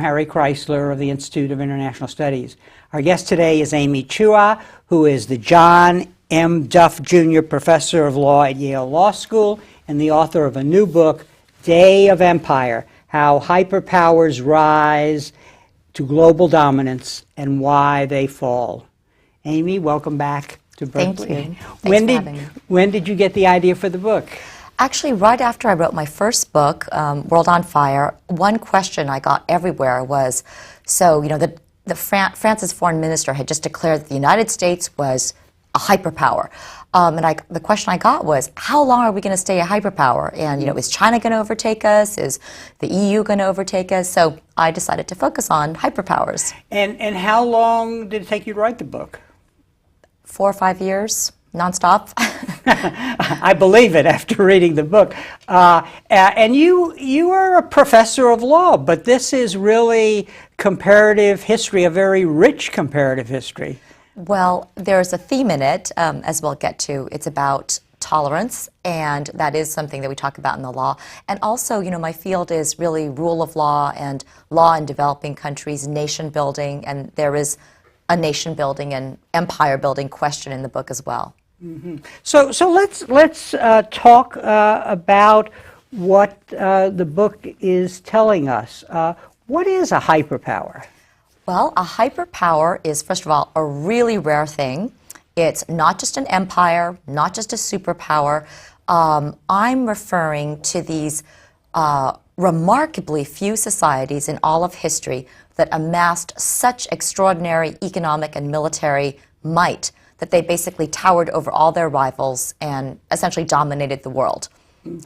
Harry Kreisler of the Institute of International Studies. Our guest today is Amy Chua, who is the John M. Duff Jr. Professor of Law at Yale Law School and the author of a new book, Day of Empire: How Hyperpowers Rise to Global Dominance and Why They Fall. Amy, welcome back to Berkeley. Thank you. Thanks for having me. When did you get the idea for the book? Actually, right after I wrote my first book, World on Fire, one question I got everywhere was, France's foreign minister had just declared that the United States was a hyperpower. The question I got was, how long are we going to stay a hyperpower? And, is China going to overtake us? Is the EU going to overtake us? So I decided to focus on hyperpowers. And how long did it take you to write the book? 4 or 5 years, nonstop. I believe it after reading the book. And you are a professor of law, but this is really comparative history, a very rich comparative history. Well, there's a theme in it, as we'll get to. It's about tolerance, and that is something that we talk about in the law. And also, my field is really rule of law and law in developing countries, nation building, and there is a nation building and empire building question in the book as well. Mm-hmm. So let's talk about what the book is telling us. What is a hyperpower? Well, a hyperpower is, first of all, a really rare thing. It's not just an empire, not just a superpower. I'm referring to these remarkably few societies in all of history that amassed such extraordinary economic and military might that they basically towered over all their rivals and essentially dominated the world.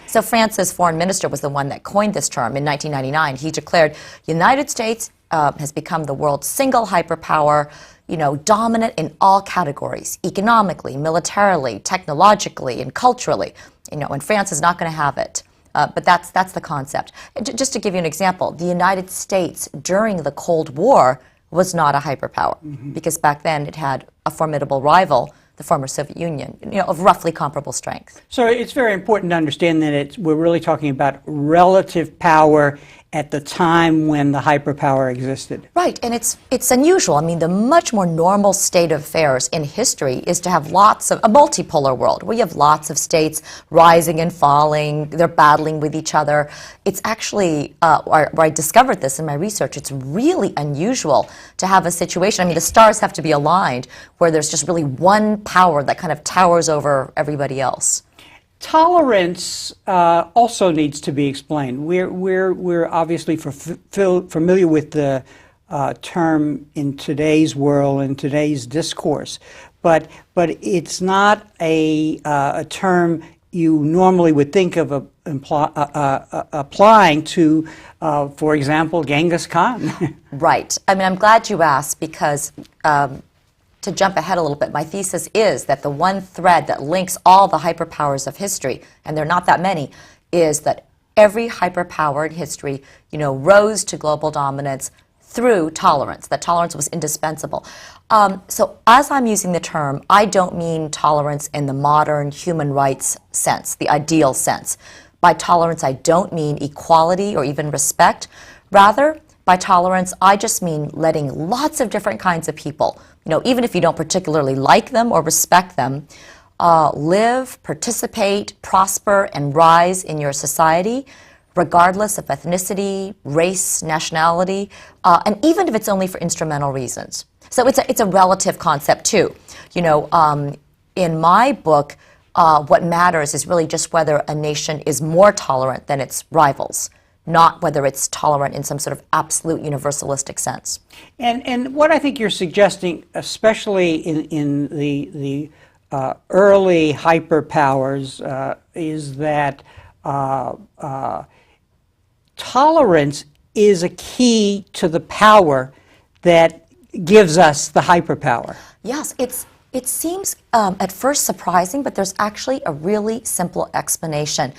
So France's foreign minister was the one that coined this term in 1999. He declared, United States has become the world's single hyperpower, dominant in all categories, economically, militarily, technologically, and culturally. And France is not going to have it. But that's the concept. Just to give you an example, the United States during the Cold War was not a hyperpower, because back then it had a formidable rival, the former Soviet Union, of roughly comparable strength. So it's very important to understand that we're really talking about relative power at the time when the hyperpower existed. Right, and it's unusual. I mean, the much more normal state of affairs in history is to have lots of a multipolar world where you have lots of states rising and falling, they're battling with each other. It's actually, where I discovered this in my research, it's really unusual to have a situation, the stars have to be aligned, where there's just really one power that kind of towers over everybody else. Tolerance also needs to be explained. We're obviously familiar with the term in today's world, in today's discourse, but it's not a term you normally would think of applying to, for example, Genghis Khan. Right. I'm glad you asked, because to jump ahead a little bit, my thesis is that the one thread that links all the hyperpowers of history, and there are not that many, is that every hyperpower in history, rose to global dominance through tolerance. That tolerance was indispensable. So as I'm using the term, I don't mean tolerance in the modern human rights sense, the ideal sense. By tolerance, I don't mean equality or even respect. Rather, by tolerance, I just mean letting lots of different kinds of people, even if you don't particularly like them or respect them, live, participate, prosper, and rise in your society, regardless of ethnicity, race, nationality, and even if it's only for instrumental reasons. So it's a relative concept too. In my book, what matters is really just whether a nation is more tolerant than its rivals, not whether it's tolerant in some sort of absolute universalistic sense. And what I think you're suggesting, especially in the early hyperpowers, is that tolerance is a key to the power that gives us the hyperpower. Yes, it seems at first surprising, but there's actually a really simple explanation.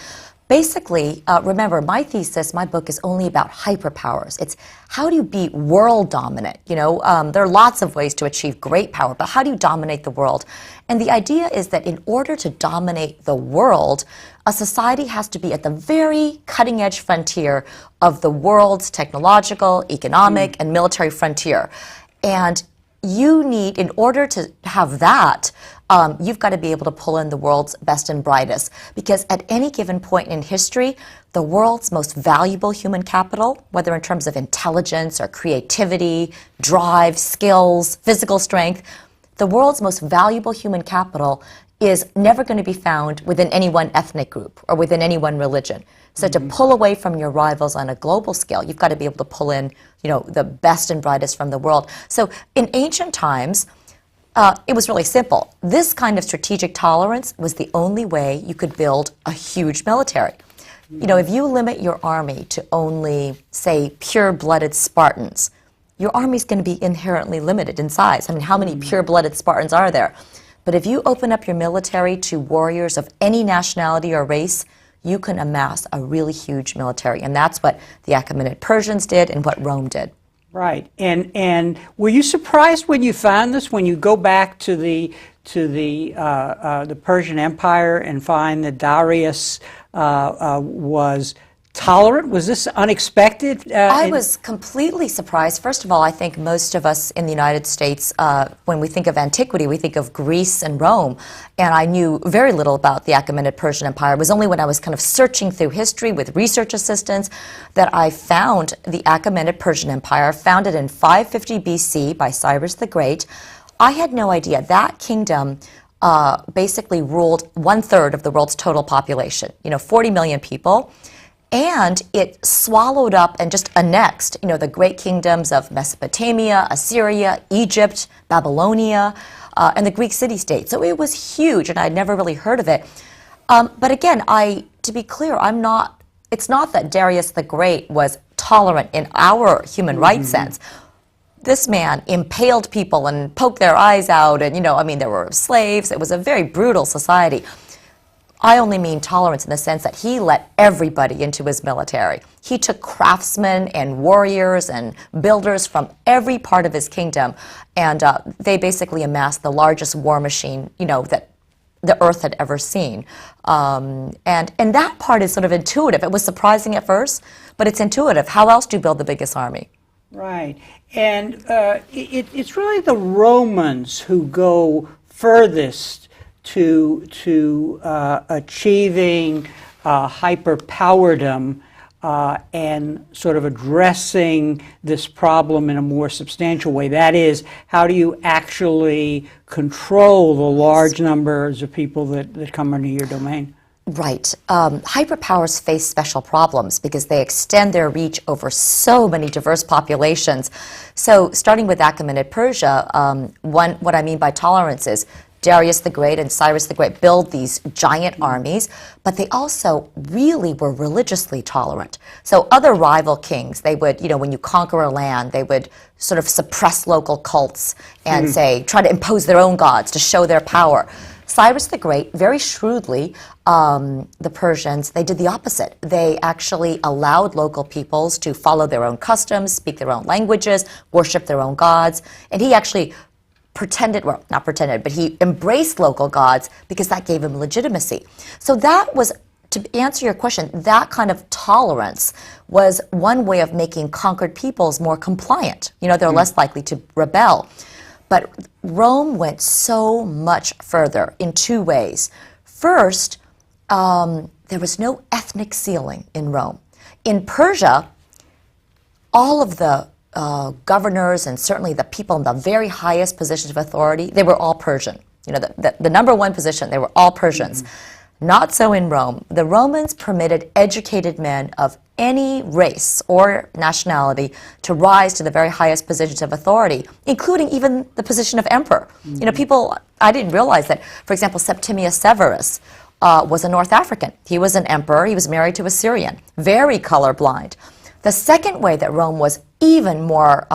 basically, remember, my thesis, my book is only about hyperpowers. It's how do you be world dominant? There are lots of ways to achieve great power, but how do you dominate the world? And the idea is that in order to dominate the world, a society has to be at the very cutting edge frontier of the world's technological, economic, and military frontier. And you need, in order to have that, you've got to be able to pull in the world's best and brightest. Because at any given point in history, the world's most valuable human capital, whether in terms of intelligence or creativity, drive, skills, physical strength, the world's most valuable human capital is never going to be found within any one ethnic group or within any one religion. So to pull away from your rivals on a global scale, you've got to be able to pull in, the best and brightest from the world. So in ancient times, it was really simple. This kind of strategic tolerance was the only way you could build a huge military. If you limit your army to only, say, pure-blooded Spartans, your army's going to be inherently limited in size. I mean, how many pure-blooded Spartans are there? But if you open up your military to warriors of any nationality or race, you can amass a really huge military. And that's what the Achaemenid Persians did and what Rome did. Right. And were you surprised when you found this, when you go back to the Persian Empire and find that Darius was tolerant? Was this unexpected? I was completely surprised. First of all, I think most of us in the United States, when we think of antiquity, we think of Greece and Rome. And I knew very little about the Achaemenid Persian Empire. It was only when I was kind of searching through history with research assistants that I found the Achaemenid Persian Empire, founded in 550 BC by Cyrus the Great. I had no idea. That kingdom basically ruled 1/3 of the world's total population, 40 million people. And it swallowed up and just annexed, the great kingdoms of Mesopotamia, Assyria, Egypt, Babylonia, and the Greek city-states. So it was huge, and I'd never really heard of it. But again, to be clear, it's not that Darius the Great was tolerant in our human rights sense. This man impaled people and poked their eyes out, and, there were slaves. It was a very brutal society. I only mean tolerance in the sense that he let everybody into his military. He took craftsmen and warriors and builders from every part of his kingdom, and they basically amassed the largest war machine, that the earth had ever seen. And that part is sort of intuitive. It was surprising at first, but it's intuitive. How else do you build the biggest army? Right. And it's really the Romans who go furthest to achieving hyperpowerdom and sort of addressing this problem in a more substantial way. That is, how do you actually control the large numbers of people that come into your domain? Right. Hyperpowers face special problems because they extend their reach over so many diverse populations. So starting with Achaemenid Persia, what I mean by tolerance is Darius the Great and Cyrus the Great build these giant armies, but they also really were religiously tolerant. So other rival kings, they would, when you conquer a land, they would sort of suppress local cults and try to impose their own gods to show their power. Cyrus the Great, very shrewdly, the Persians, they did the opposite. They actually allowed local peoples to follow their own customs, speak their own languages, worship their own gods, and he actually not pretended, but he embraced local gods because that gave him legitimacy. So that was, to answer your question, that kind of tolerance was one way of making conquered peoples more compliant. They're less likely to rebel. But Rome went so much further in two ways. First, there was no ethnic ceiling in Rome. In Persia, all of the governors and certainly the people in the very highest positions of authority, they were all Persian. The number one position, they were all Persians. Not so in Rome. The Romans permitted educated men of any race or nationality to rise to the very highest positions of authority, including even the position of emperor. People, I didn't realize that, for example, Septimius Severus was a North African. He was an emperor. He was married to a Syrian, very colorblind. The second way that Rome was even more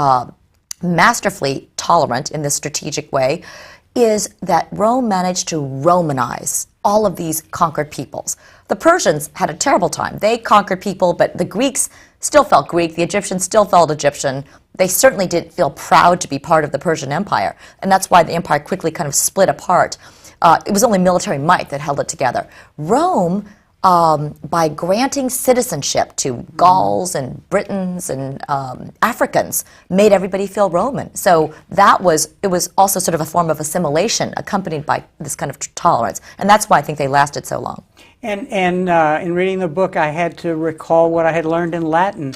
masterfully tolerant in this strategic way is that Rome managed to Romanize all of these conquered peoples. The Persians had a terrible time. They conquered people, but the Greeks still felt Greek. The Egyptians still felt Egyptian. They certainly didn't feel proud to be part of the Persian Empire, and that's why the empire quickly kind of split apart. It was only military might that held it together. Rome, by granting citizenship to Gauls and Britons and Africans, made everybody feel Roman. So it was also sort of a form of assimilation accompanied by this kind of tolerance. And that's why I think they lasted so long. And in reading the book, I had to recall what I had learned in Latin,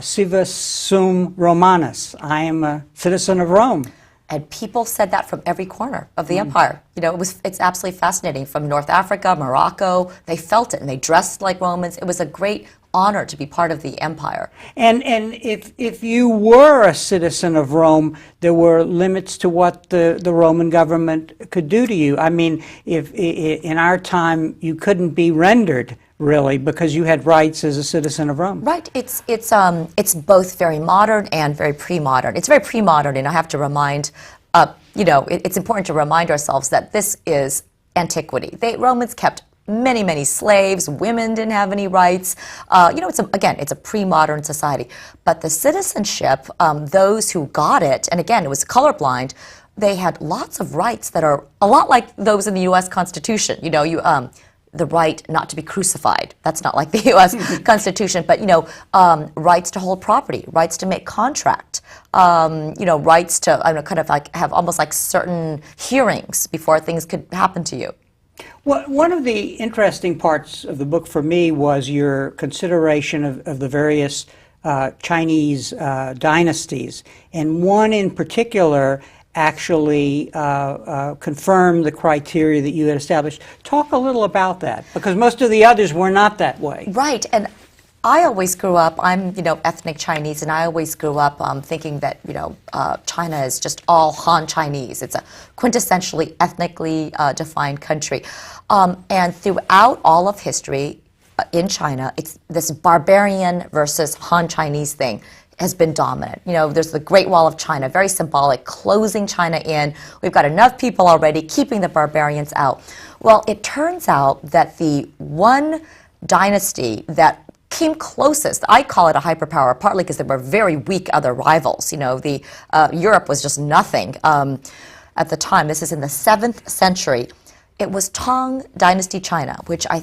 civis sum Romanus. I am a citizen of Rome. And people said that from every corner of the empire. You know, it's absolutely fascinating. From North Africa, Morocco, they felt it and they dressed like Romans. It was a great honor to be part of the empire. And if you were a citizen of Rome, there were limits to what the Roman government could do to you. I mean, if in our time you couldn't be rendered really because you had rights as a citizen of Rome. Right. It's both very modern and very pre-modern. It's very pre-modern, and I have to remind, it's important to remind ourselves that this is antiquity. Romans kept many, many slaves. Women didn't have any rights. It's a pre-modern society. But the citizenship, those who got it, and again, it was colorblind, they had lots of rights that are a lot like those in the U.S. Constitution. The right not to be crucified. That's not like the U.S. Constitution, but rights to hold property, rights to make contract, rights to kind of like have almost like certain hearings before things could happen to you. Well, one of the interesting parts of the book for me was your consideration of the various Chinese dynasties, and one in particular actually confirmed the criteria that you had established. Talk a little about that, because most of the others were not that way. Right, and I always grew up, I'm ethnic Chinese, and I always grew up thinking that China is just all Han Chinese. It's a quintessentially ethnically defined country. And throughout all of history in China, it's this barbarian versus Han Chinese thing has been dominant. There's the Great Wall of China, very symbolic, closing China in. We've got enough people already, keeping the barbarians out. Well, it turns out that the one dynasty that came closest, I call it a hyperpower, partly because there were very weak other rivals. Europe was just nothing at the time. This is in the 7th century. It was Tang Dynasty China, which I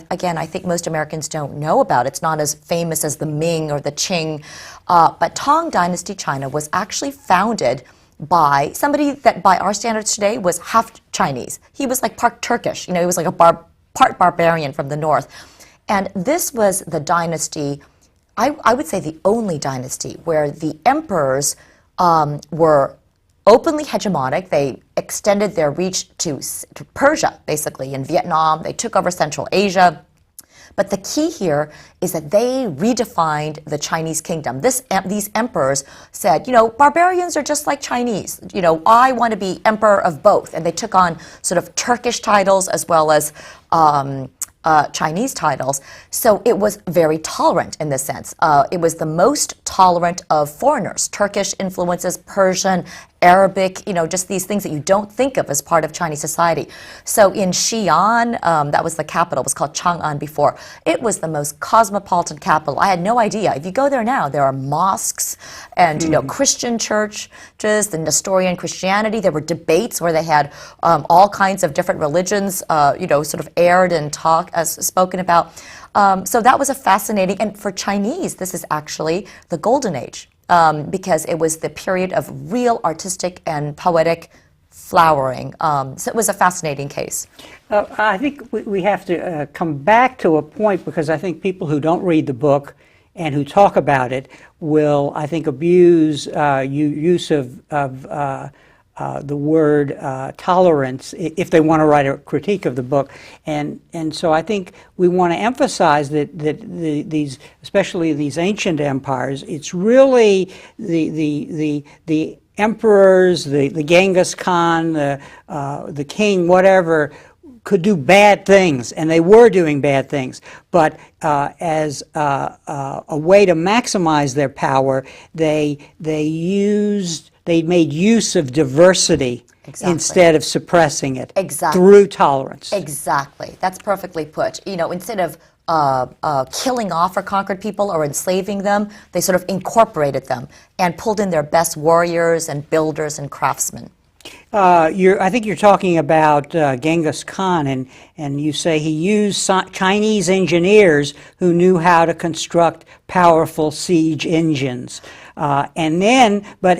think most Americans don't know about. It's not as famous as the Ming or the Qing. But Tang Dynasty China was actually founded by somebody that by our standards today was half Chinese. He was like part Turkish. He was like a part barbarian from the north. And this was the dynasty, I would say the only dynasty, where the emperors were openly hegemonic. They extended their reach to Persia, basically, in Vietnam. They took over Central Asia. But the key here is that they redefined the Chinese kingdom. These emperors said, barbarians are just like Chinese. I want to be emperor of both. And they took on sort of Turkish titles as well as Chinese titles. So it was very tolerant in this sense. It was the most tolerant of foreigners, Turkish influences, Persian, Arabic, just these things that you don't think of as part of Chinese society. So in Xi'an, that was the capital, it was called Chang'an before. It was the most cosmopolitan capital. I had no idea. If you go there now, there are mosques and Christian churches, the Nestorian Christianity. There were debates where they had all kinds of different religions, sort of aired and spoken about. So that was a fascinating, and for Chinese, this is actually the golden age. Because it was the period of real artistic and poetic flowering. So it was a fascinating case. I think we have to come back to a point, because I think people who don't read the book and who talk about it will, I think, abuse use of the word tolerance if they want to write a critique of the book, and so I think we want to emphasize that these, especially these ancient empires, it's really the emperors, the Genghis Khan, the king, whatever, could do bad things, and they were doing bad things, but as a way to maximize their power, they made use of diversity Exactly. instead of suppressing it Exactly. through tolerance. Exactly. That's perfectly put. Instead of killing off or conquered people or enslaving them, they sort of incorporated them and pulled in their best warriors and builders and craftsmen. I think you're talking about Genghis Khan, and you say he used Chinese engineers who knew how to construct powerful siege engines. But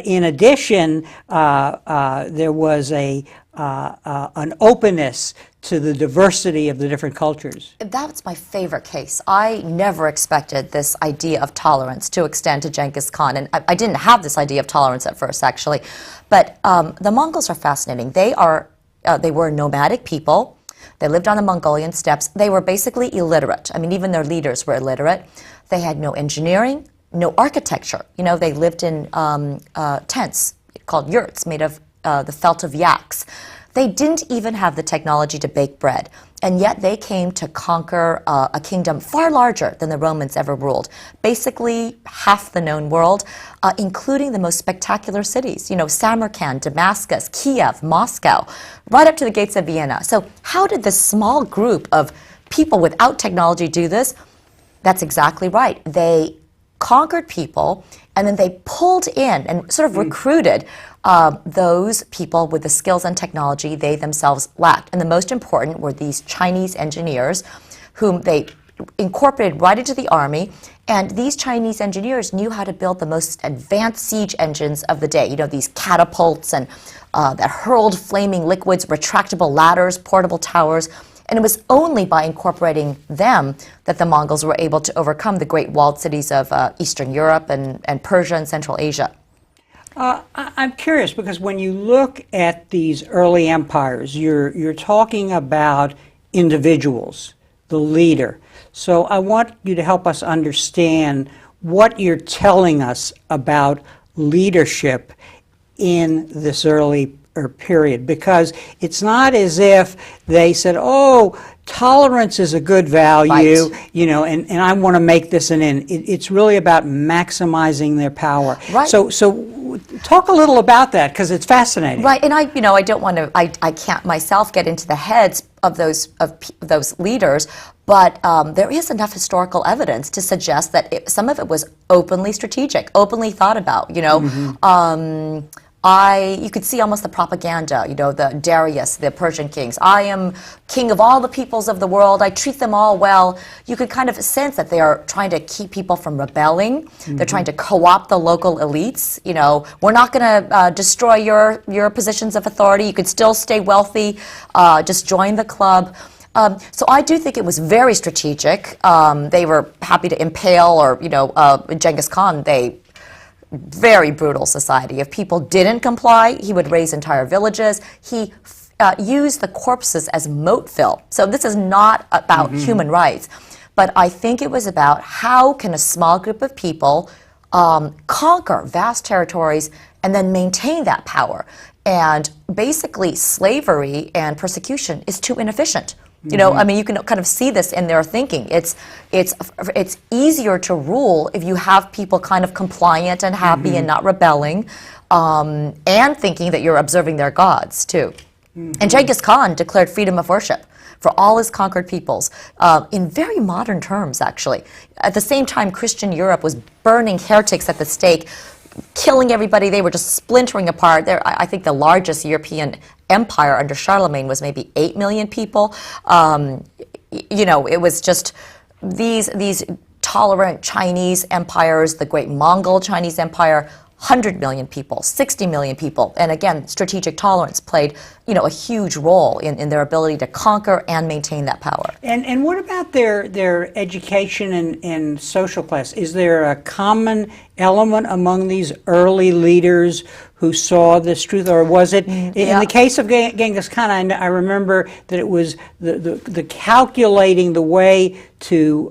in addition, there was an openness to the diversity of the different cultures. That's my favorite case. I never expected this idea of tolerance to extend to Genghis Khan, and I didn't have this idea of tolerance at first, actually. But the Mongols are fascinating. They were nomadic people. They lived on the Mongolian steppes. They were basically illiterate. I mean, even their leaders were illiterate. They had no engineering, no architecture. They lived in tents called yurts made of the felt of yaks. They didn't even have the technology to bake bread, and yet they came to conquer a kingdom far larger than the Romans ever ruled, basically half the known world, including the most spectacular cities, Samarkand, Damascus, Kiev, Moscow, right up to the gates of Vienna. So how did this small group of people without technology do this? That's exactly right. They conquered people, and then they pulled in and sort of recruited those people with the skills and technology they themselves lacked. And the most important were these Chinese engineers whom they incorporated right into the army. And these Chinese engineers knew how to build the most advanced siege engines of the day. These catapults and that hurled flaming liquids, retractable ladders, portable towers. And it was only by incorporating them that the Mongols were able to overcome the great walled cities of Eastern Europe and Persia and Central Asia. I'm curious, because when you look at these early empires, you're talking about individuals, the leader. So I want you to help us understand what you're telling us about leadership in this early period, because it's not as if they said, oh, tolerance is a good value, right. And I want to make this an end. It's really about maximizing their power. Right. So talk a little about that, because it's fascinating. Right, and I don't want to, I can't myself get into the heads of those leaders, but there is enough historical evidence to suggest that some of it was openly strategic, openly thought about. You could see almost the propaganda, the Darius, the Persian kings. I am king of all the peoples of the world. I treat them all well. You could kind of sense that they are trying to keep people from rebelling. They're trying to co-opt the local elites. We're not going to destroy your positions of authority. You could still stay wealthy. Just join the club. So I do think it was very strategic. They were happy to impale, or Genghis Khan, very brutal society. If people didn't comply, he would raze entire villages. He used the corpses as moat fill. So this is not about human rights, but I think it was about how can a small group of people conquer vast territories and then maintain that power. And basically, slavery and persecution is too inefficient. You can kind of see this in their thinking. It's easier to rule if you have people kind of compliant and happy and not rebelling, and thinking that you're observing their gods too. And Genghis Khan declared freedom of worship for all his conquered peoples in very modern terms, actually. At the same time, Christian Europe was burning heretics at the stake, killing everybody. They were just splintering apart. I think the largest European empire under Charlemagne was maybe 8 million people. It was just these tolerant Chinese empires, the great Mongol Chinese Empire, 100 million people, 60 million people. And again, strategic tolerance played, a huge role in their ability to conquer and maintain that power. And what about their education and social class? Is there a common element among these early leaders who saw this truth, or was it, in the case of Genghis Khan, I remember that it was the calculating the way to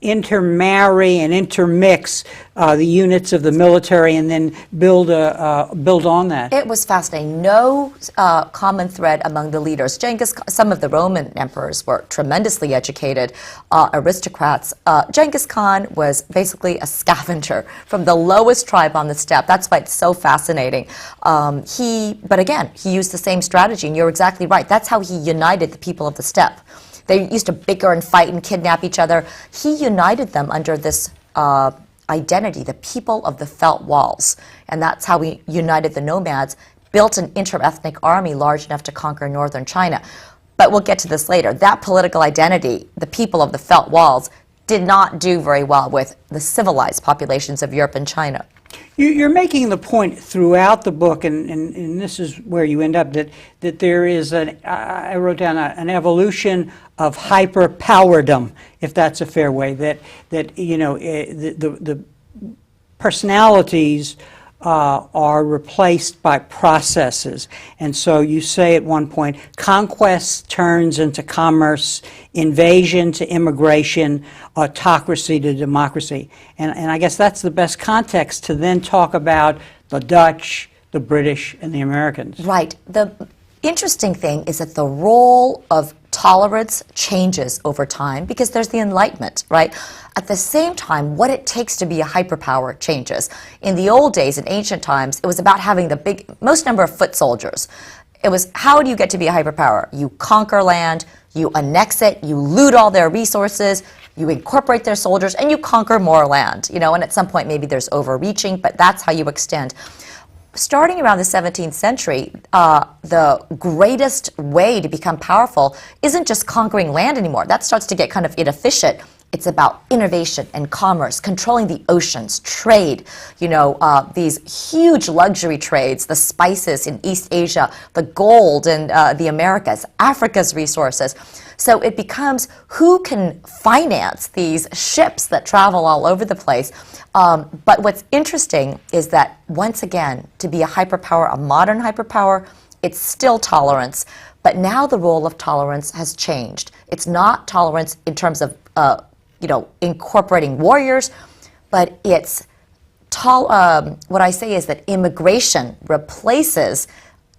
intermarry and intermix the units of the military and then build on that? It was fascinating. No common thread among the leaders. Some of the Roman emperors were tremendously educated aristocrats. Genghis Khan was basically a scavenger from from the lowest tribe on the steppe. That's why it's so fascinating. But again, he used the same strategy, and you're exactly right. That's how he united the people of the steppe. They used to bicker and fight and kidnap each other. He united them under this identity, the people of the felt walls. And that's how he united the nomads, built an interethnic army large enough to conquer northern China. But we'll get to this later. That political identity, the people of the felt walls, did not do very well with the civilized populations of Europe and China. You're making the point throughout the book, and this is where you end up, that there is I wrote down an evolution of hyperpowerdom, if that's a fair way, that the personalities are replaced by processes. And so you say at one point, conquest turns into commerce, invasion to immigration, autocracy to democracy. And I guess that's the best context to then talk about the Dutch, the British, and the Americans. Right. The interesting thing is that the role of tolerance changes over time because there's the Enlightenment, right? At the same time, what it takes to be a hyperpower changes. In the old days, in ancient times, it was about having the most number of foot soldiers. It was, how do you get to be a hyperpower? You conquer land, you annex it, you loot all their resources, you incorporate their soldiers, and you conquer more land. And at some point, maybe there's overreaching, but that's how you extend. Starting around the 17th century, the greatest way to become powerful isn't just conquering land anymore. That starts to get kind of inefficient. It's about innovation and commerce, controlling the oceans, trade, these huge luxury trades, the spices in East Asia, the gold in the Americas, Africa's resources. So it becomes who can finance these ships that travel all over the place. But what's interesting is that, once again, to be a hyperpower, a modern hyperpower, it's still tolerance. But now the role of tolerance has changed. It's not tolerance in terms of incorporating warriors, but it's what I say is that immigration replaces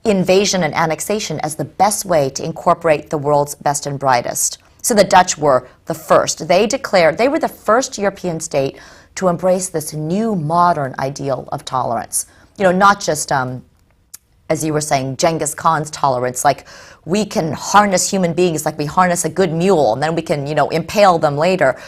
invasion and annexation as the best way to incorporate the world's best and brightest. So the Dutch were the first. They were the first European state to embrace this new modern ideal of tolerance. Not just, as you were saying, Genghis Khan's tolerance, like we can harness human beings like we harness a good mule, and then we can, impale them later.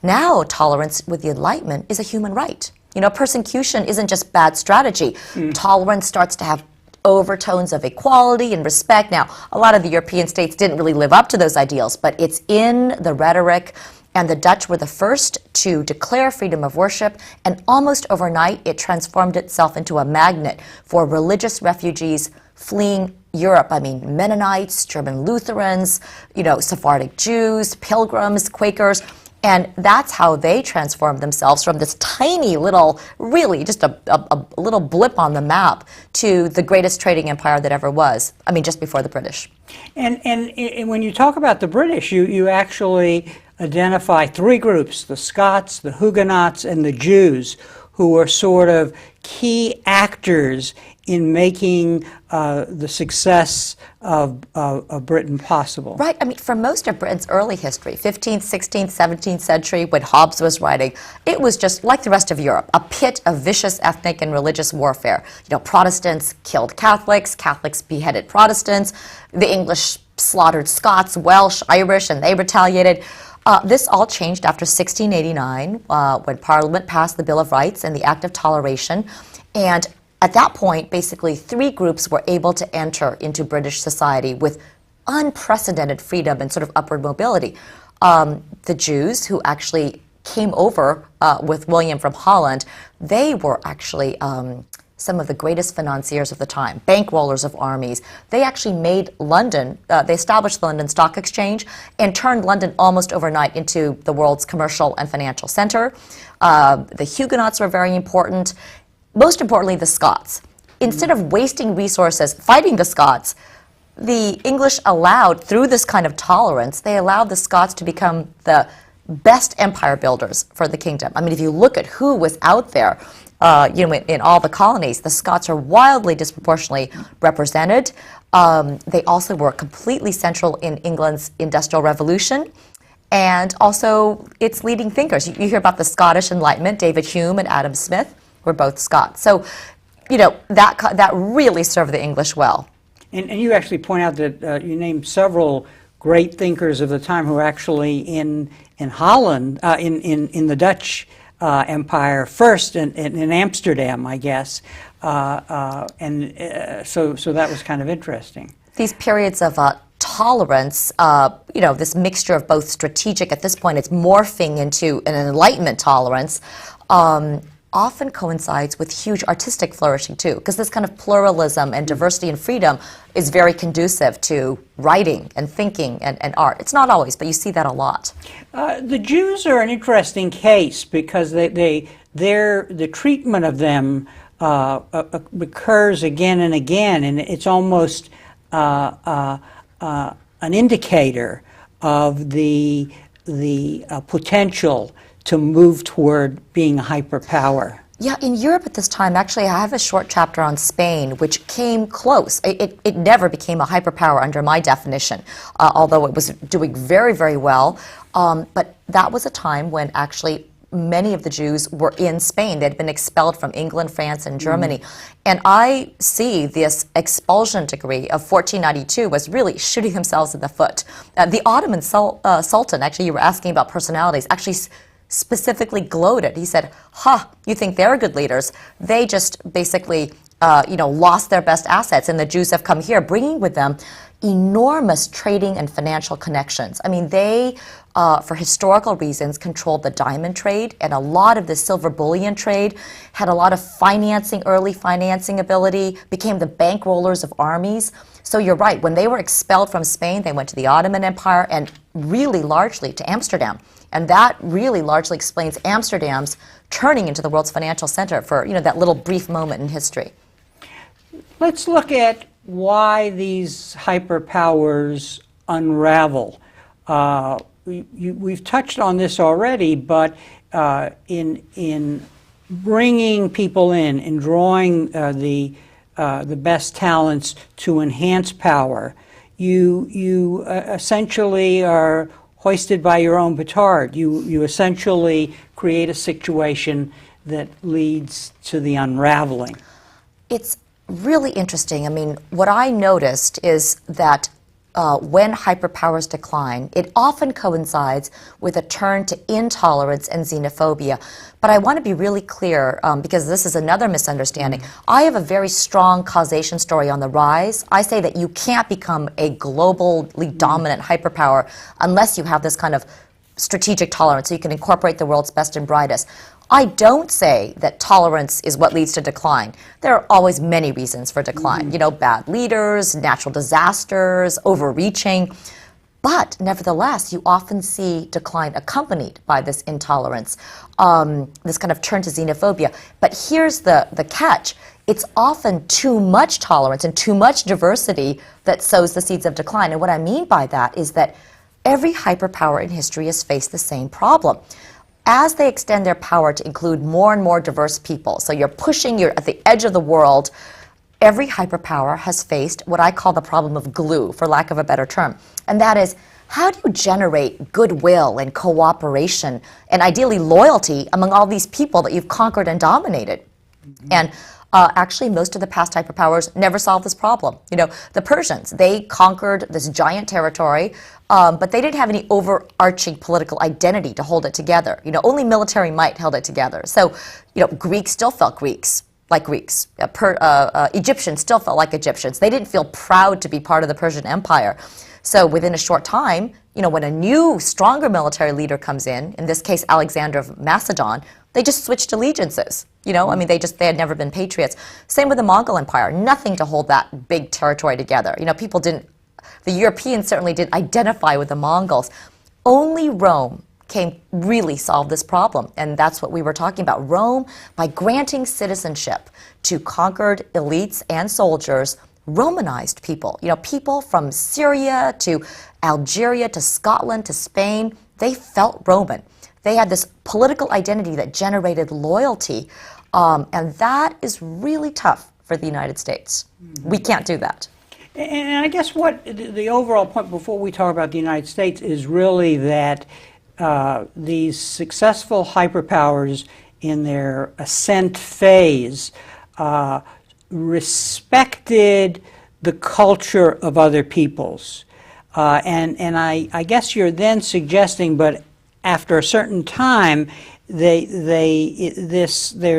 Now, tolerance with the Enlightenment is a human right. Persecution isn't just bad strategy. Tolerance starts to have overtones of equality and respect. Now, a lot of the European states didn't really live up to those ideals, but it's in the rhetoric, and the Dutch were the first to declare freedom of worship, and almost overnight it transformed itself into a magnet for religious refugees fleeing Europe. I mean, Mennonites, German Lutherans, Sephardic Jews, pilgrims, Quakers. And that's how they transformed themselves from this tiny little, really just a little blip on the map, to the greatest trading empire that ever was. I mean, just before the British. And when you talk about the British, you actually identify three groups: the Scots, the Huguenots, and the Jews, who were sort of key actors in making the success of Britain possible. Right. I mean, for most of Britain's early history, 15th, 16th, 17th century, when Hobbes was writing, it was just like the rest of Europe, a pit of vicious ethnic and religious warfare. Protestants killed Catholics, Catholics beheaded Protestants, the English slaughtered Scots, Welsh, Irish, and they retaliated. This all changed after 1689, when Parliament passed the Bill of Rights and the Act of Toleration. And at that point, basically, three groups were able to enter into British society with unprecedented freedom and sort of upward mobility. The Jews, who actually came over with William from Holland, they were actually some of the greatest financiers of the time, bankrollers of armies. They actually made London, they established the London Stock Exchange and turned London almost overnight into the world's commercial and financial center. The Huguenots were very important. Most importantly, the Scots. Instead of wasting resources fighting the Scots, the English allowed, through this kind of tolerance, they allowed the Scots to become the best empire builders for the kingdom. I mean, if you look at who was out there, in all the colonies, the Scots are wildly disproportionately represented. They also were completely central in England's Industrial Revolution, and also its leading thinkers. You hear about the Scottish Enlightenment, David Hume and Adam Smith. were both Scots. So, that really served the English well. And you actually point out that you named several great thinkers of the time who were actually in Holland, in the Dutch Empire first, in Amsterdam, I guess. So that was kind of interesting. These periods of tolerance, this mixture of both strategic, at this point it's morphing into an Enlightenment tolerance, often coincides with huge artistic flourishing too, because this kind of pluralism and diversity and freedom is very conducive to writing and thinking and art. It's not always, but you see that a lot. The Jews are an interesting case because the treatment of them occurs again and again, and it's almost an indicator of the potential to move toward being a hyperpower. Yeah, in Europe at this time, actually, I have a short chapter on Spain, which came close. It never became a hyperpower under my definition, although it was doing very, very well. But that was a time when actually many of the Jews were in Spain. They'd been expelled from England, France, and Germany. And I see this expulsion decree of 1492 was really shooting themselves in the foot. The Ottoman Sultan, actually, you were asking about personalities, actually specifically gloated. He said, you think they're good leaders? They just basically, lost their best assets, and the Jews have come here, bringing with them enormous trading and financial connections. I mean, they, for historical reasons, controlled the diamond trade, and a lot of the silver bullion trade, had a lot of early financing ability, became the bankrollers of armies. So you're right, when they were expelled from Spain, they went to the Ottoman Empire and really largely to Amsterdam. And that really largely explains Amsterdam's turning into the world's financial center for, that little brief moment in history. Let's look at why these hyperpowers unravel. We've touched on this already, but in bringing people in drawing the best talents to enhance power, you essentially are hoisted by your own petard. You essentially create a situation that leads to the unraveling. It's really interesting. I mean, what I noticed is that when hyperpowers decline, it often coincides with a turn to intolerance and xenophobia. But I want to be really clear, because this is another misunderstanding. I have a very strong causation story on the rise. I say that you can't become a globally dominant hyperpower unless you have this kind of strategic tolerance, so you can incorporate the world's best and brightest. I don't say that tolerance is what leads to decline. There are always many reasons for decline. Bad leaders, natural disasters, overreaching. But nevertheless, you often see decline accompanied by this intolerance, this kind of turn to xenophobia. But here's the catch. It's often too much tolerance and too much diversity that sows the seeds of decline. And what I mean by that is that every hyperpower in history has faced the same problem. As they extend their power to include more and more diverse people, so you're at the edge of the world, every hyperpower has faced what I call the problem of glue, for lack of a better term. And that is, how do you generate goodwill and cooperation and ideally loyalty among all these people that you've conquered and dominated? And actually, most of the past hyperpowers never solved this problem. The Persians, they conquered this giant territory, but they didn't have any overarching political identity to hold it together. Only military might held it together. So, Greeks still felt Greeks, like Greeks. Egyptians still felt like Egyptians. They didn't feel proud to be part of the Persian Empire. So within a short time, when a new, stronger military leader comes in this case, Alexander of Macedon, they just switched allegiances. They had never been patriots. Same with the Mongol Empire, nothing to hold that big territory together. The Europeans certainly didn't identify with the Mongols. Only Rome really solve this problem, and that's what we were talking about. Rome, by granting citizenship to conquered elites and soldiers, Romanized people. People from Syria to Algeria to Scotland to Spain, they felt Roman. They had this political identity that generated loyalty, and that is really tough for the United States. We can't do that. And I guess what the overall point before we talk about the United States is really that these successful hyperpowers in their ascent phase, respected the culture of other peoples. And I guess you're then suggesting, but after a certain time, there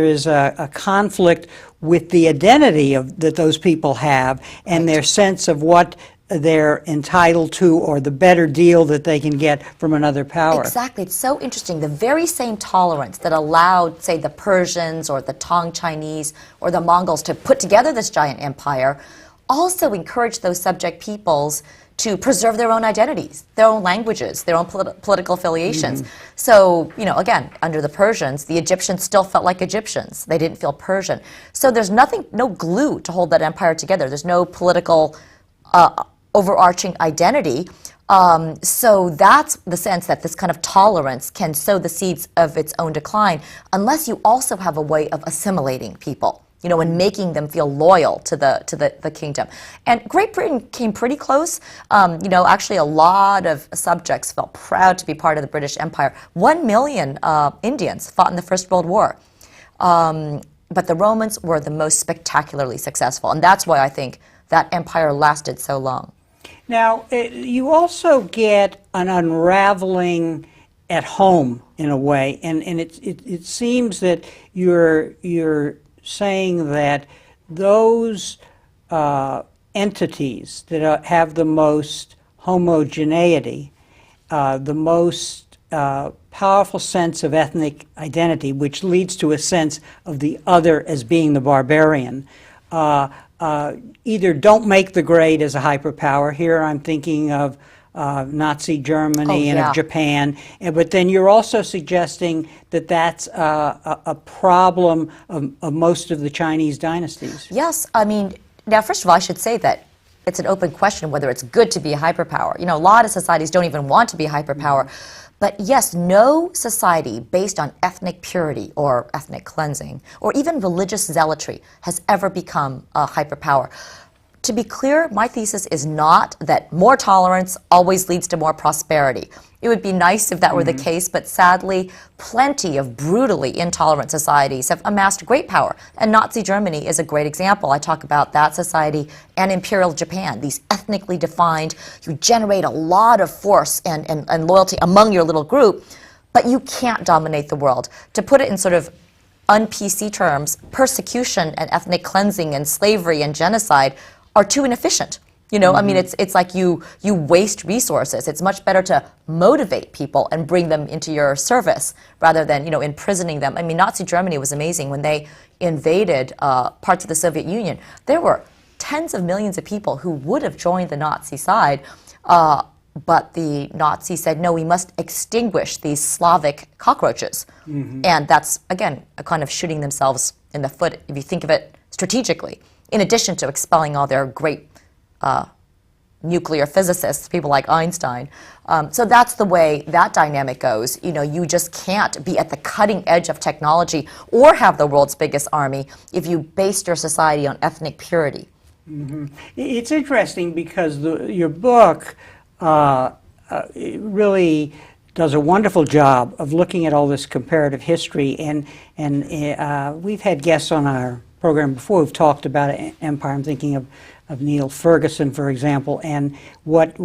is a conflict with the identity that those people have and their sense of what they're entitled to or the better deal that they can get from another power. Exactly. It's so interesting. The very same tolerance that allowed, say, the Persians or the Tang Chinese or the Mongols to put together this giant empire also encouraged those subject peoples to preserve their own identities, their own languages, their own political affiliations. So, you know, again, under the Persians, the Egyptians still felt like Egyptians. They didn't feel Persian. So there's no glue to hold that empire together. There's no political overarching identity. So that's the sense that this kind of tolerance can sow the seeds of its own decline unless you also have a way of assimilating people, you know, and making them feel loyal to the kingdom. And Great Britain came pretty close. You know, actually a lot of subjects felt proud to be part of the British Empire. 1 million Indians fought in the First World War. But the Romans were the most spectacularly successful. And that's why I think that empire lasted so long. Now, you also get an unraveling at home in a way, and it seems that you're saying that those entities that have the most homogeneity, the most powerful sense of ethnic identity, which leads to a sense of the other as being the barbarian, either don't make the grade as a hyperpower. Here I'm thinking of Nazi Germany and of Japan, but then you're also suggesting that that's a problem of most of the Chinese dynasties. Yes, I mean, now first of all, I should say that it's an open question whether it's good to be a hyperpower. You know, a lot of societies don't even want to be a hyperpower. But yes, no society based on ethnic purity or ethnic cleansing or even religious zealotry has ever become a hyperpower. To be clear, my thesis is not that more tolerance always leads to more prosperity. It would be nice if that were the case, but sadly, plenty of brutally intolerant societies have amassed great power. And Nazi Germany is a great example. I talk about that society and Imperial Japan, these ethnically defined. You generate a lot of force and loyalty among your little group, but you can't dominate the world. To put it in sort of un-PC terms, persecution and ethnic cleansing and slavery and genocide are too inefficient. You know, I mean, it's like you waste resources. It's much better to motivate people and bring them into your service rather than, you know, imprisoning them. I mean, Nazi Germany was amazing. When they invaded parts of the Soviet Union, there were tens of millions of people who would have joined the Nazi side, but the Nazis said, no, we must extinguish these Slavic cockroaches. And that's, again, a kind of shooting themselves in the foot, if you think of it strategically, in addition to expelling all their great nuclear physicists, people like Einstein. So that's the way that dynamic goes. You know, you just can't be at the cutting edge of technology or have the world's biggest army if you based your society on ethnic purity. It's interesting because your book really does a wonderful job of looking at all this comparative history, and we've had guests on our program before who've talked about empire. I'm thinking of Neil Ferguson, for example, and what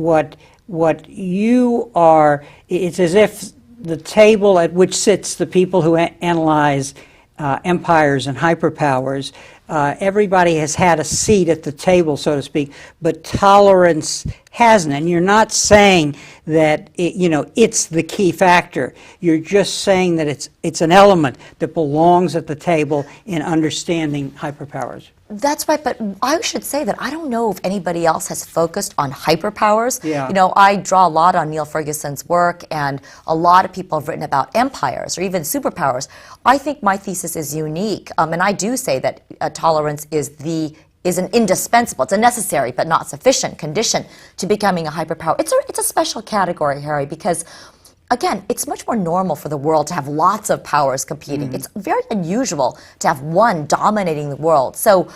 you are, it's as if the table at which sits the people who analyze empires and hyperpowers, everybody has had a seat at the table, so to speak, but tolerance hasn't. And you're not saying that it's the key factor. You're just saying that it's an element that belongs at the table in understanding hyperpowers. That's right, but I should say that I don't know if anybody else has focused on hyperpowers. Yeah. You know, I draw a lot on Neil Ferguson's work, and a lot of people have written about empires or even superpowers. I think my thesis is unique, and I do say that tolerance is an indispensable, it's a necessary but not sufficient condition to becoming a hyperpower. It's a special category, Harry, because again, it's much more normal for the world to have lots of powers competing. It's very unusual to have one dominating the world. So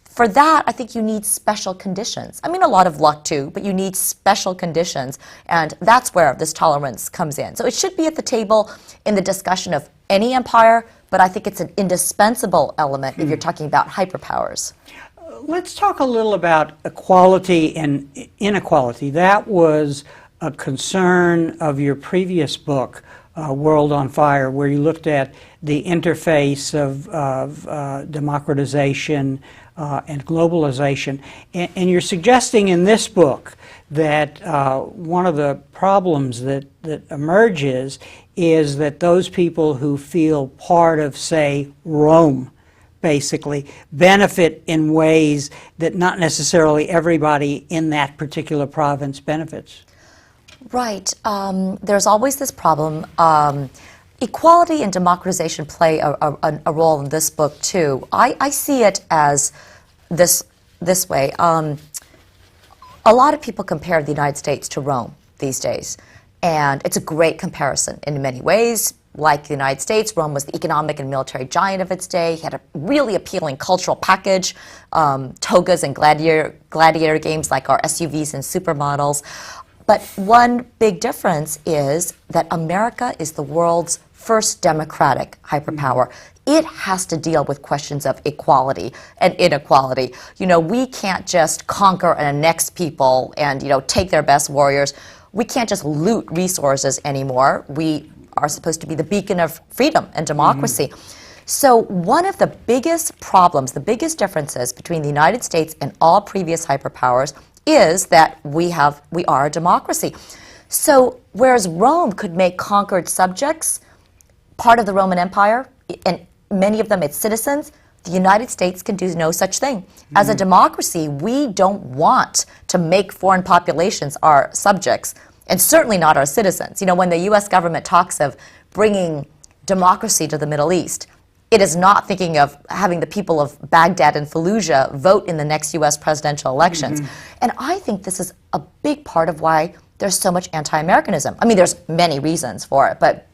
for that, I think you need special conditions. I mean, a lot of luck too, but you need special conditions, and that's where this tolerance comes in. So it should be at the table in the discussion of any empire, but I think it's an indispensable element if you're talking about hyperpowers. Let's talk a little about equality and inequality. That was a concern of your previous book, World on Fire, where you looked at the interface of democratization and globalization. And you're suggesting in this book that one of the problems that emerges is that those people who feel part of, say, Rome, basically, benefit in ways that not necessarily everybody in that particular province benefits. Right. There's always this problem. Equality and democratization play a role in this book, too. I see it as this way. A lot of people compare the United States to Rome these days, and it's a great comparison in many ways. Like the United States, Rome was the economic and military giant of its day. He had a really appealing cultural package, togas and gladiator games like our SUVs and supermodels. But one big difference is that America is the world's first democratic hyperpower. It has to deal with questions of equality and inequality. You know, we can't just conquer and annex people and, you know, take their best warriors. We can't just loot resources anymore. We are supposed to be the beacon of freedom and democracy. So one of the biggest problems, the biggest differences between the United States and all previous hyperpowers is that we are a democracy. So whereas Rome could make conquered subjects part of the Roman Empire, and many of them its citizens, the United States can do no such thing. As a democracy, we don't want to make foreign populations our subjects, and certainly not our citizens. You know, when the U.S. government talks of bringing democracy to the Middle East, it is not thinking of having the people of Baghdad and Fallujah vote in the next U.S. presidential elections. And I think this is a big part of why there's so much anti-Americanism. I mean, there's many reasons for it, but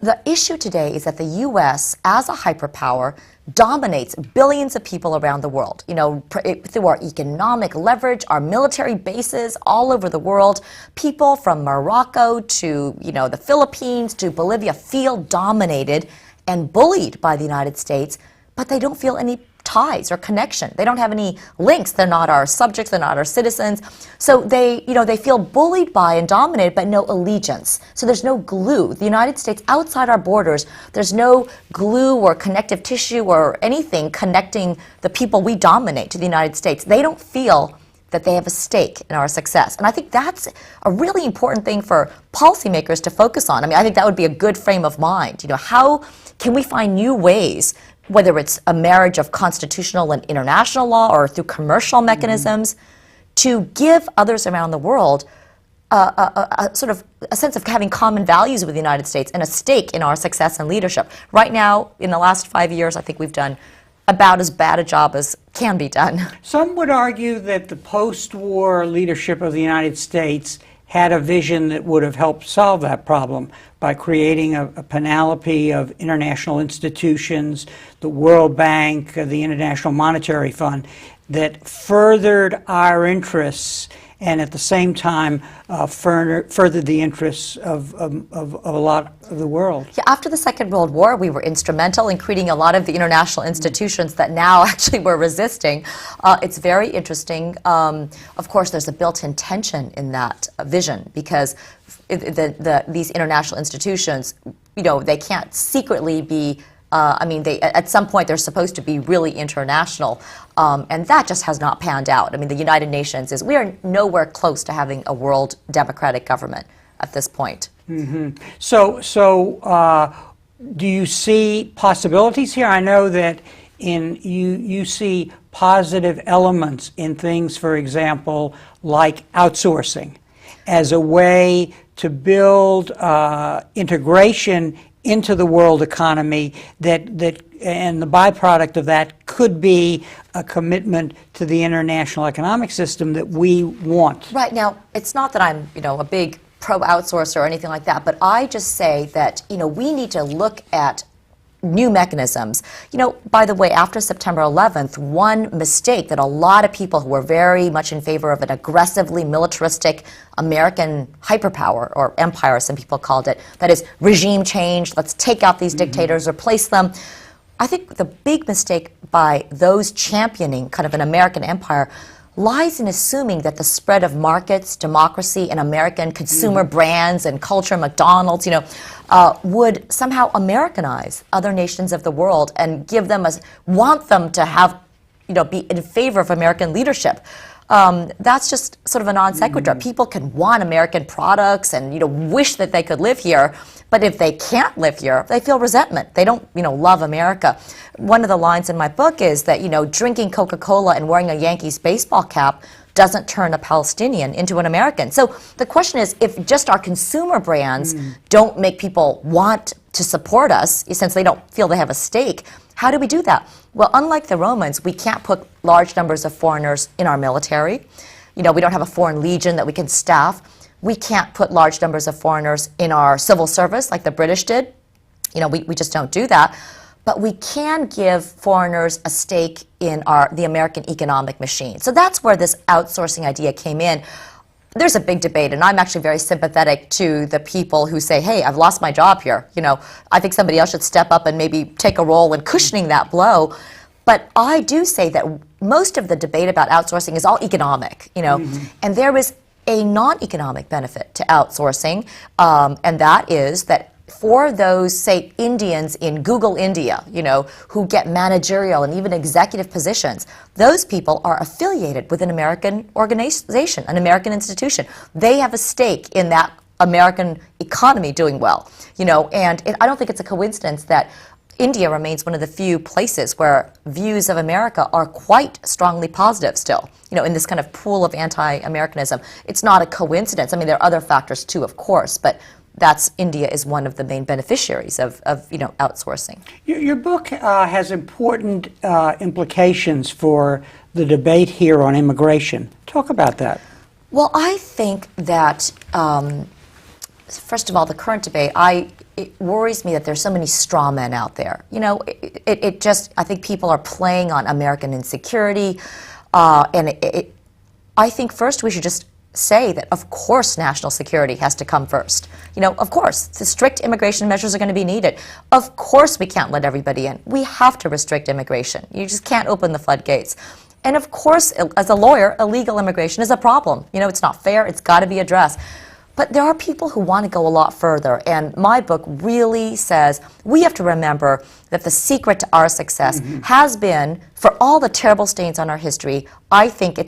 the issue today is that the U.S., as a hyperpower, dominates billions of people around the world. You know, through our economic leverage, our military bases all over the world, people from Morocco to, you know, the Philippines to Bolivia feel dominated and bullied by the United States, but they don't feel any ties or connection. They don't have any links. They're not our subjects. They're not our citizens. So they, you know, they feel bullied by and dominated, but no allegiance. So there's no glue. The United States, outside our borders, there's no glue or connective tissue or anything connecting the people we dominate to the United States. They don't feel that they have a stake in our success. And I think that's a really important thing for policymakers to focus on. I mean, I think that would be a good frame of mind. You know, how can we find new ways, whether it's a marriage of constitutional and international law or through commercial mechanisms, to give others around the world a sort of a sense of having common values with the United States and a stake in our success and leadership. Right now, in the last 5 years, I think we've done about as bad a job as can be done. Some would argue that the post-war leadership of the United States had a vision that would have helped solve that problem by creating a panoply of international institutions, the World Bank, the International Monetary Fund, that furthered our interests and at the same time furthered the interests of a lot of the world. Yeah, after the Second World War, we were instrumental in creating a lot of the international institutions that now actually we're resisting. It's very interesting. Of course, there's a built-in tension in that vision because these international institutions, you know, they can't secretly be I mean, at some point they're supposed to be really international, and that just has not panned out. I mean, the United Nations we are nowhere close to having a world democratic government at this point. So, do you see possibilities here? I know that you see positive elements in things, for example, like outsourcing, as a way to build integration into the world economy and the byproduct of that could be a commitment to the international economic system that we want. Right. Now, it's not that I'm, you know, a big pro-outsourcer or anything like that, but I just say that, you know, we need to look at new mechanisms. By the way, after September 11th, one mistake that a lot of people who were very much in favor of an aggressively militaristic American hyperpower, or empire, some people called it, that is regime change, let's take out these dictators, replace them. I think the big mistake by those championing kind of an American empire lies in assuming that the spread of markets, democracy, and American consumer brands and culture, McDonald's, would somehow Americanize other nations of the world and give them want them to have, be in favor of American leadership. That's just sort of a non sequitur. People can want American products and wish that they could live here, but if they can't live here, they feel resentment. They don't love America. One of the lines in my book is that drinking Coca-Cola and wearing a Yankees baseball cap doesn't turn a Palestinian into an American. So the question is, if just our consumer brands don't make people want to support us, since they don't feel they have a stake, how do we do that? Well, unlike the Romans, we can't put large numbers of foreigners in our military. We don't have a foreign legion that we can staff. We can't put large numbers of foreigners in our civil service like the British did. We just don't do that. But we can give foreigners a stake in the American economic machine. So that's where this outsourcing idea came in. There's a big debate, and I'm actually very sympathetic to the people who say, hey, I've lost my job here. I think somebody else should step up and maybe take a role in cushioning that blow. But I do say that most of the debate about outsourcing is all economic, and there is a non-economic benefit to outsourcing, and that is that for those, say, Indians in Google India, who get managerial and even executive positions, those people are affiliated with an American organization, an American institution. They have a stake in that American economy doing well, and I don't think it's a coincidence that India remains one of the few places where views of America are quite strongly positive still, in this kind of pool of anti-Americanism. It's not a coincidence. I mean, there are other factors too, of course, but India is one of the main beneficiaries of outsourcing. Your book has important implications for the debate here on immigration. Talk about that. Well, I think that, first of all, the current debate, it worries me that there's so many straw men out there. I think people are playing on American insecurity, and I think first we should just say that, of course, national security has to come first. Of course, the strict immigration measures are going to be needed. Of course, we can't let everybody in. We have to restrict immigration. You just can't open the floodgates. And of course, as a lawyer, illegal immigration is a problem. It's not fair. It's got to be addressed. But there are people who want to go a lot further, and my book really says we have to remember that the secret to our success has been, for all the terrible stains on our history, I think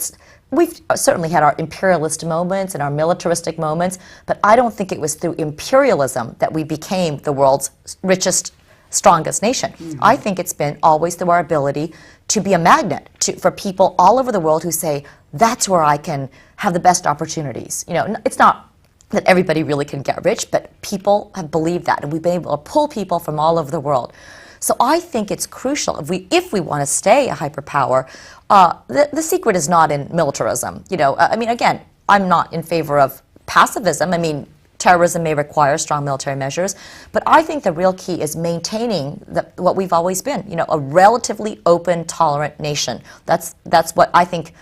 we've certainly had our imperialist moments and our militaristic moments, but I don't think it was through imperialism that we became the world's richest, strongest nation. I think it's been always through our ability to be a magnet for people all over the world who say, that's where I can have the best opportunities. It's not that everybody really can get rich, but people have believed that, and we've been able to pull people from all over the world. So I think it's crucial, if we want to stay a hyperpower, the secret is not in militarism. Again, I'm not in favor of pacifism. Terrorism may require strong military measures, but I think the real key is maintaining what we've always been, a relatively open, tolerant nation. That's what I think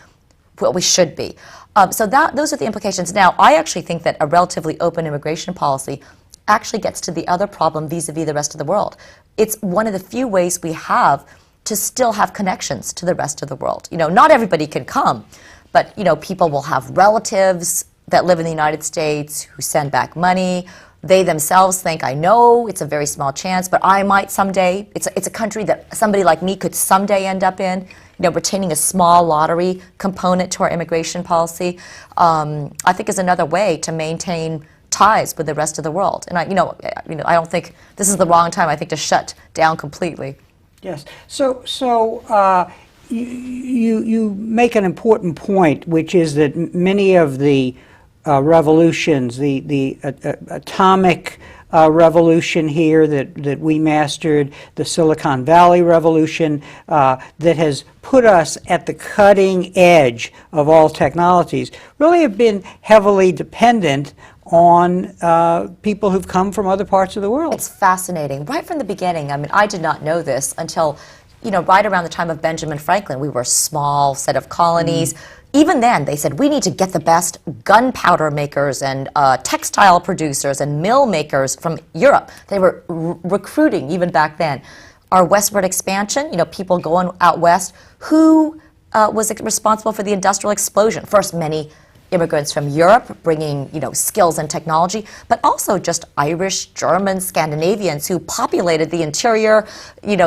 what we should be. Those are the implications. Now, I actually think that a relatively open immigration policy actually gets to the other problem vis-a-vis the rest of the world. It's one of the few ways we have to still have connections to the rest of the world. Not everybody can come, but people will have relatives that live in the United States who send back money. They themselves think, I know it's a very small chance, but I might someday. It's a country that somebody like me could someday end up in. Retaining a small lottery component to our immigration policy, I think is another way to maintain ties with the rest of the world. And I don't think this is the wrong time, I think, to shut down completely. Yes. So you make an important point, which is that many of the revolutions, the atomic revolution here that we mastered, the Silicon Valley revolution that has put us at the cutting edge of all technologies, really have been heavily dependent on people who've come from other parts of the world. It's fascinating. Right from the beginning, I mean, I did not know this until, right around the time of Benjamin Franklin. We were a small set of colonies. Even then, they said, we need to get the best gunpowder makers and textile producers and mill makers from Europe. They were recruiting even back then. Our westward expansion, people going out west, who was responsible for the industrial explosion? First, many immigrants from Europe bringing, skills and technology, but also just Irish, German, Scandinavians who populated the interior,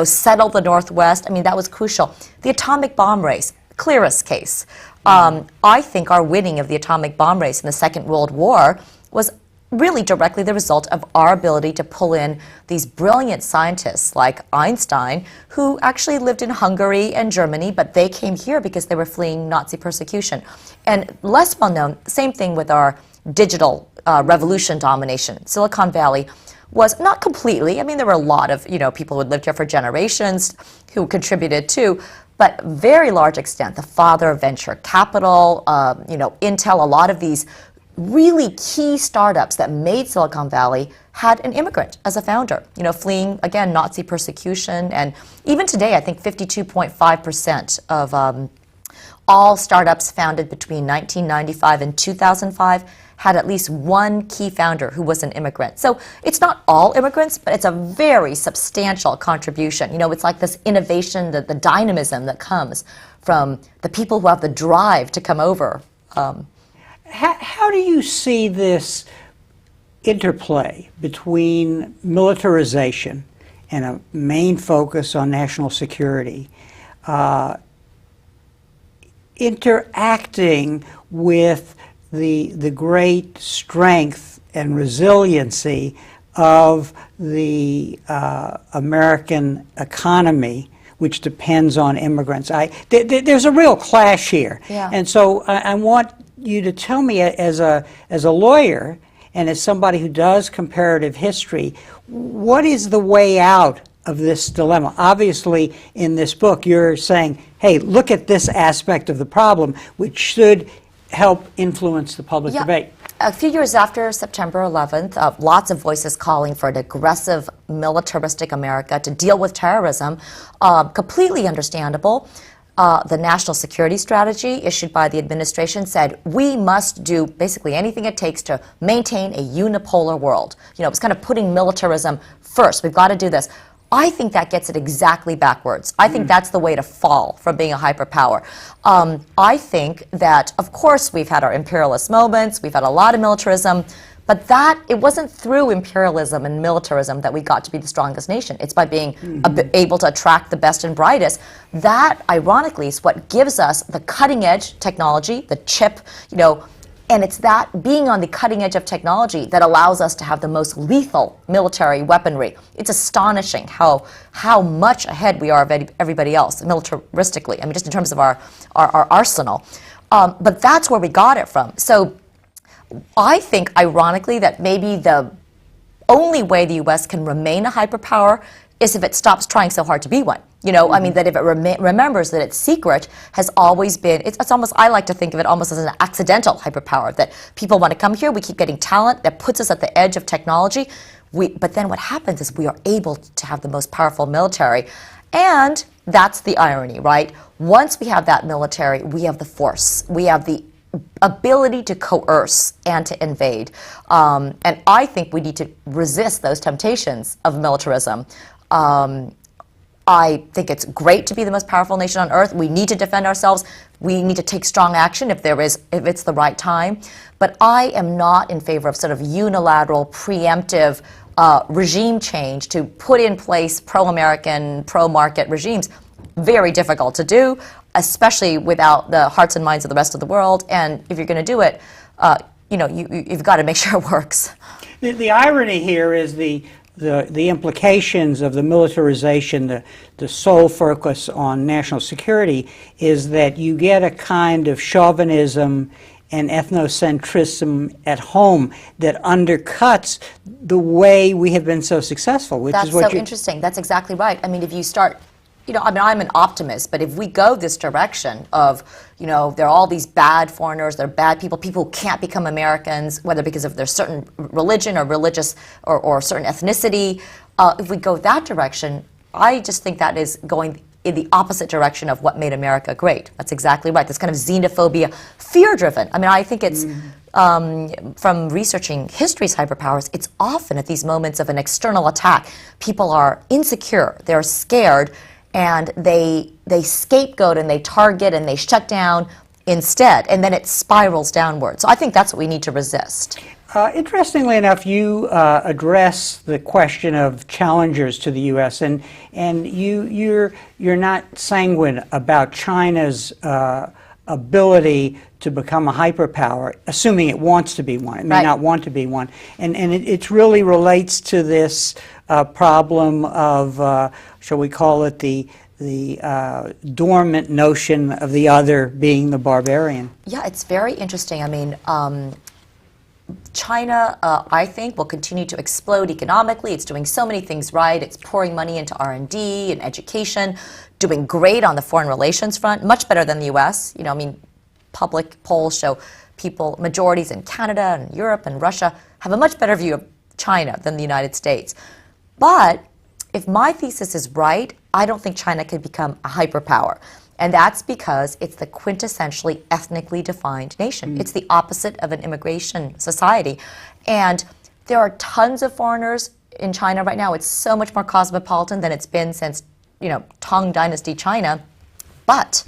settled the Northwest. I mean, that was crucial. The atomic bomb race, clearest case. I think our winning of the atomic bomb race in the Second World War was really directly the result of our ability to pull in these brilliant scientists like Einstein, who actually lived in Hungary and Germany, but they came here because they were fleeing Nazi persecution. And less well known, same thing with our digital revolution domination. Silicon Valley was not completely, I mean, there were a lot of, people who had lived here for generations who contributed too, but very large extent, the father of venture capital, Intel, a lot of these really key startups that made Silicon Valley had an immigrant as a founder, fleeing, again, Nazi persecution. And even today, I think 52.5% of all startups founded between 1995 and 2005 had at least one key founder who was an immigrant. So it's not all immigrants, but it's a very substantial contribution. It's like this innovation, the dynamism that comes from the people who have the drive to come over. How do you see this interplay between militarization and a main focus on national security interacting with the great strength and resiliency of the American economy, which depends on immigrants? There's a real clash here. Yeah. And so I want you to tell me, as a lawyer and as somebody who does comparative history, what is the way out of this dilemma? Obviously, in this book, you're saying, hey, look at this aspect of the problem, which should help influence the public debate. A few years after September 11th, lots of voices calling for an aggressive, militaristic America to deal with terrorism, completely understandable. The national security strategy issued by the administration said we must do basically anything it takes to maintain a unipolar world. It was kind of putting militarism first. We've got to do this. I think that gets it exactly backwards. I think that's the way to fall from being a hyperpower. I think that, of course, we've had our imperialist moments, we've had a lot of militarism, but it wasn't through imperialism and militarism that we got to be the strongest nation. It's by being able to attract the best and brightest. That, ironically, is what gives us the cutting-edge technology, the chip, and it's that being on the cutting edge of technology that allows us to have the most lethal military weaponry. It's astonishing how much ahead we are of everybody else, militaristically. I mean, just in terms of our arsenal. But that's where we got it from. So I think, ironically, that maybe the only way the U.S. can remain a hyperpower is if it stops trying so hard to be one. I mean, that if it remembers that its secret has always been, it's almost, I like to think of it almost as an accidental hyperpower, that people want to come here, we keep getting talent that puts us at the edge of technology, but then what happens is we are able to have the most powerful military, and that's the irony, right? Once we have that military, we have the force, we have the ability to coerce and to invade, and I think we need to resist those temptations of militarism. I think it's great to be the most powerful nation on earth. We need to defend ourselves. We need to take strong action if it's the right time. But I am not in favor of sort of unilateral, preemptive regime change to put in place pro-American, pro-market regimes. Very difficult to do, especially without the hearts and minds of the rest of the world. And if you're going to do it, you've got to make sure it works. The irony here is the implications of the militarization, the sole focus on national security, is that you get a kind of chauvinism and ethnocentrism at home that undercuts the way we have been so successful, which That's is what so interesting. That's exactly right. I mean, if you start I mean, I'm an optimist, but if we go this direction of, there are all these bad foreigners, they're bad people, people who can't become Americans, whether because of their certain religion or religious or certain ethnicity, if we go that direction, I just think that is going in the opposite direction of what made America great. That's exactly right. This kind of xenophobia, fear-driven. I mean, I think it's, from researching history's hyperpowers, it's often at these moments of an external attack. People are insecure, they're scared, and they scapegoat and they target and they shut down instead, and then it spirals downward. So I think that's what we need to resist. Interestingly enough, you address the question of challengers to the U.S. and you're not sanguine about China's ability to become a hyperpower, assuming it wants to be one. It may not want to be one, and it really relates to this problem of, shall we call it, the dormant notion of the other being the barbarian. Yeah, it's very interesting. I mean, China, I think, will continue to explode economically. It's doing so many things right. It's pouring money into R&D and education, doing great on the foreign relations front, much better than the U.S. I mean, public polls show majorities in Canada and Europe and Russia have a much better view of China than the United States. But if my thesis is right, I don't think China can become a hyperpower. And that's because it's the quintessentially ethnically defined nation. It's the opposite of an immigration society. And there are tons of foreigners in China right now. It's so much more cosmopolitan than it's been since, Tang Dynasty China. But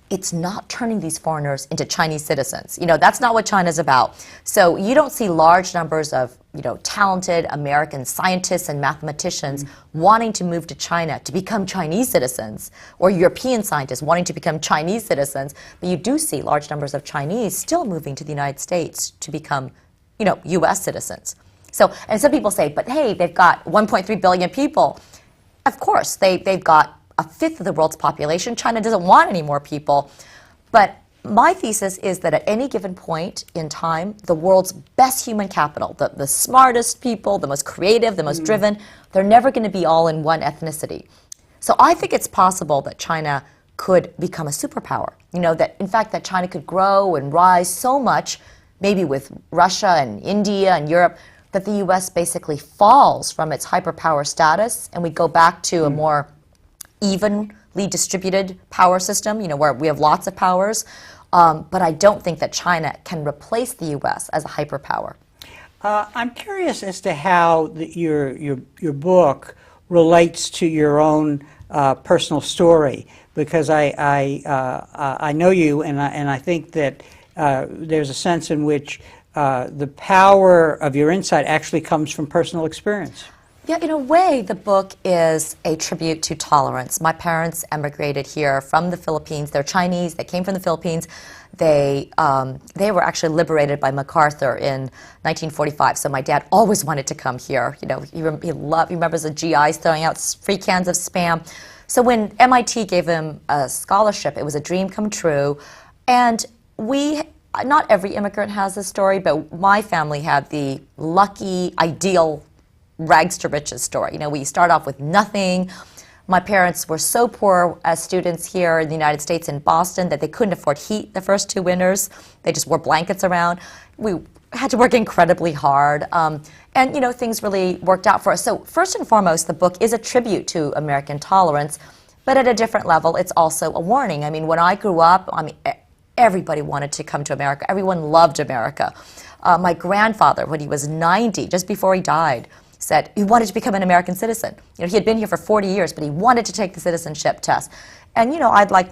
it's not turning these foreigners into Chinese citizens. That's not what China's about. So you don't see large numbers of, talented American scientists and mathematicians wanting to move to China to become Chinese citizens, or European scientists wanting to become Chinese citizens. But you do see large numbers of Chinese still moving to the United States to become, U.S. citizens. So, and some people say, but hey, they've got 1.3 billion people. Of course, they've got a fifth of the world's population. China doesn't want any more people. But my thesis is that at any given point in time, the world's best human capital, the smartest people, the most creative, the most driven, they're never going to be all in one ethnicity. So I think it's possible that China could become a superpower. That in fact that China could grow and rise so much, maybe with Russia and India and Europe, that the U.S. basically falls from its hyperpower status and we go back to a more evenly distributed power system, where we have lots of powers. But I don't think that China can replace the U.S. as a hyperpower. I'm curious as to how your book relates to your own personal story, because I know you, and I think that there's a sense in which the power of your insight actually comes from personal experience. Yeah, in a way, the book is a tribute to tolerance. My parents emigrated here from the Philippines. They're Chinese. They came from the Philippines. They were actually liberated by MacArthur in 1945. So my dad always wanted to come here. He remembers the GIs throwing out free cans of Spam. So when MIT gave him a scholarship, it was a dream come true. And not every immigrant has this story, but my family had the lucky, ideal rags to riches story. We start off with nothing. My parents were so poor as students here in the United States in Boston that they couldn't afford heat the first 2 winters. They just wore blankets around. We had to work incredibly hard. And, things really worked out for us. So first and foremost, the book is a tribute to American tolerance, but at a different level, it's also a warning. I mean, when I grew up, everybody wanted to come to America. Everyone loved America. My grandfather, when he was 90, just before he died, said he wanted to become an American citizen. He had been here for 40 years, but he wanted to take the citizenship test. And, I'd like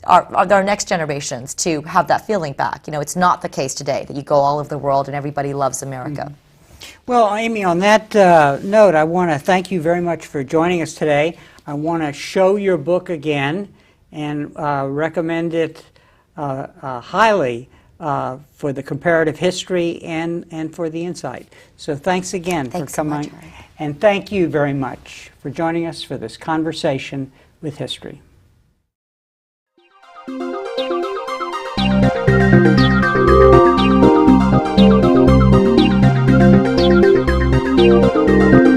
our next generations to have that feeling back. It's not the case today that you go all over the world and everybody loves America. Well, Amy, on that note, I want to thank you very much for joining us today. I want to show your book again and recommend it highly for the comparative history and for the insight. So thanks again for coming. So much, and thank you very much for joining us for this conversation with history. Thank you.